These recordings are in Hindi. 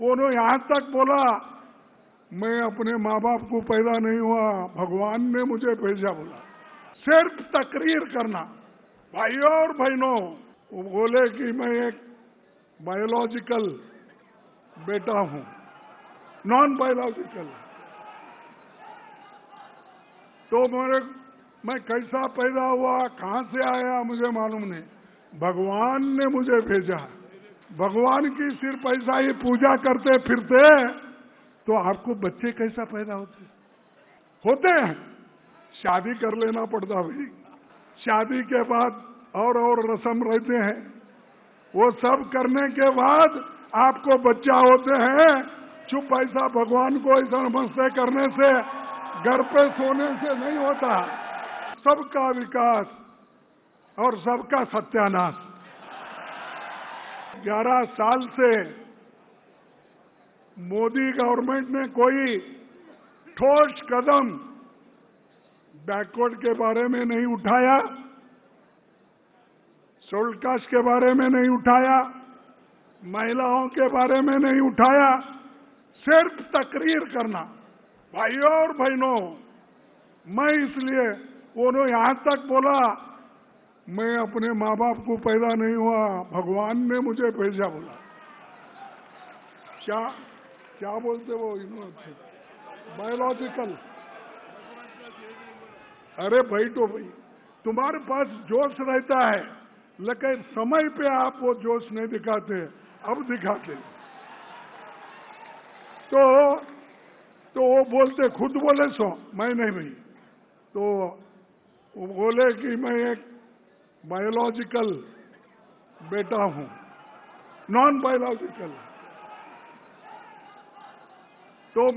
उन्होंने यहाँ तक बोला, मैं अपने माँ बाप को पैदा नहीं हुआ, भगवान ने मुझे भेजा। बोला सिर्फ तकरीर करना। भाइयों और बहनों, वो बोले कि मैं एक बायोलॉजिकल बेटा हूं, नॉन बायोलॉजिकल। तो मैं कैसा पैदा हुआ, कहां से आया, मुझे मालूम नहीं। भगवान ने मुझे भेजा। भगवान की सिर्फ ऐसा ही पूजा करते फिरते तो आपको बच्चे कैसा पैदा होते हैं? शादी कर लेना पड़ता भाई। शादी के बाद और रस्म रहते हैं, वो सब करने के बाद आपको बच्चा होते हैं। चुप ऐसा भगवान को ऐसा नमस्ते करने से, घर पे सोने से नहीं होता। सबका विकास और सबका सत्यानाश। 11 साल से मोदी गवर्नमेंट ने कोई ठोस कदम बैकवर्ड के बारे में नहीं उठाया, शेड्यूल्ड कास्ट के बारे में नहीं उठाया, महिलाओं के बारे में नहीं उठाया। सिर्फ तकरीर करना। भाइयों और बहनों, मैं इसलिए उन्होंने यहाँ तक बोला, मैं अपने माँ बाप को पैदा नहीं हुआ, भगवान ने मुझे भेजा। बोला क्या बोलते वो इन्होंने, बायोलॉजिकल। अरे भाई, तो भाई तुम्हारे पास जोश रहता है, लेकिन समय पे आप वो जोश नहीं दिखाते, अब दिखाते। तो वो बोलते, खुद बोले सो, मैं नहीं भाई। तो वो बोले कि मैं एक बायोलॉजिकल बेटा हूं, नॉन बायोलॉजिकल। तो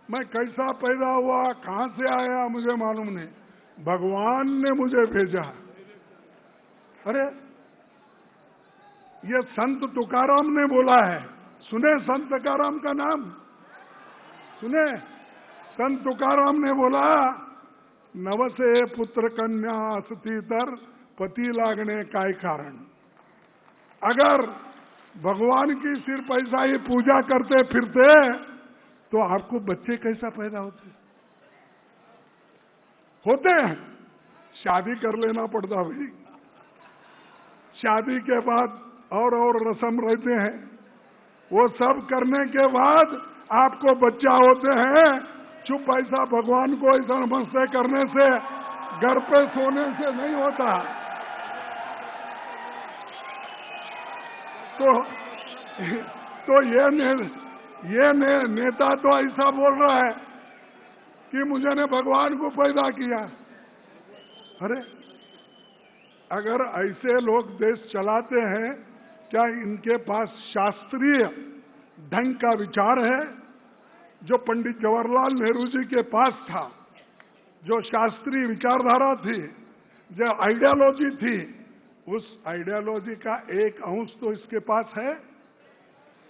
मैं कैसा पैदा हुआ, कहां से आया, मुझे मालूम नहीं। भगवान ने मुझे भेजा। अरे ये संत तुकाराम ने बोला है, सुने संत तुकाराम का नाम सुने? संत तुकाराम ने बोला, नवसे पुत्र कन्या असती तर पति लागने काय कारण। अगर भगवान की सिर्फ ऐसा ही पूजा करते फिरते तो आपको बच्चे कैसा पैदा होते हैं? शादी कर लेना पड़ता भाई। शादी के बाद और रस्म रहते हैं, वो सब करने के बाद आपको बच्चा होते हैं। चुप ऐसा भगवान को ऐसा नमस्ते करने से, घर पे सोने से नहीं होता। तो ये नेता तो ऐसा बोल रहा है कि मुझे ने भगवान को पैदा किया। अरे अगर ऐसे लोग देश चलाते हैं, क्या इनके पास शास्त्रीय ढंग का विचार है? जो पंडित जवाहरलाल नेहरू जी के पास था, जो शास्त्रीय विचारधारा थी, जो आइडियोलॉजी थी, उस आइडियोलॉजी का एक अंश तो इसके पास है।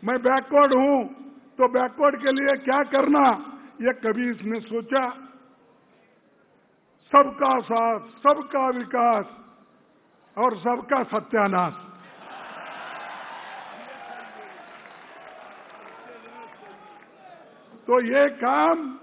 मैं बैकवर्ड हूं, तो बैकवर्ड के लिए क्या करना, ये कभी इसने सोचा? सबका साथ, सबका विकास और सबका सत्यानाश। तो ये काम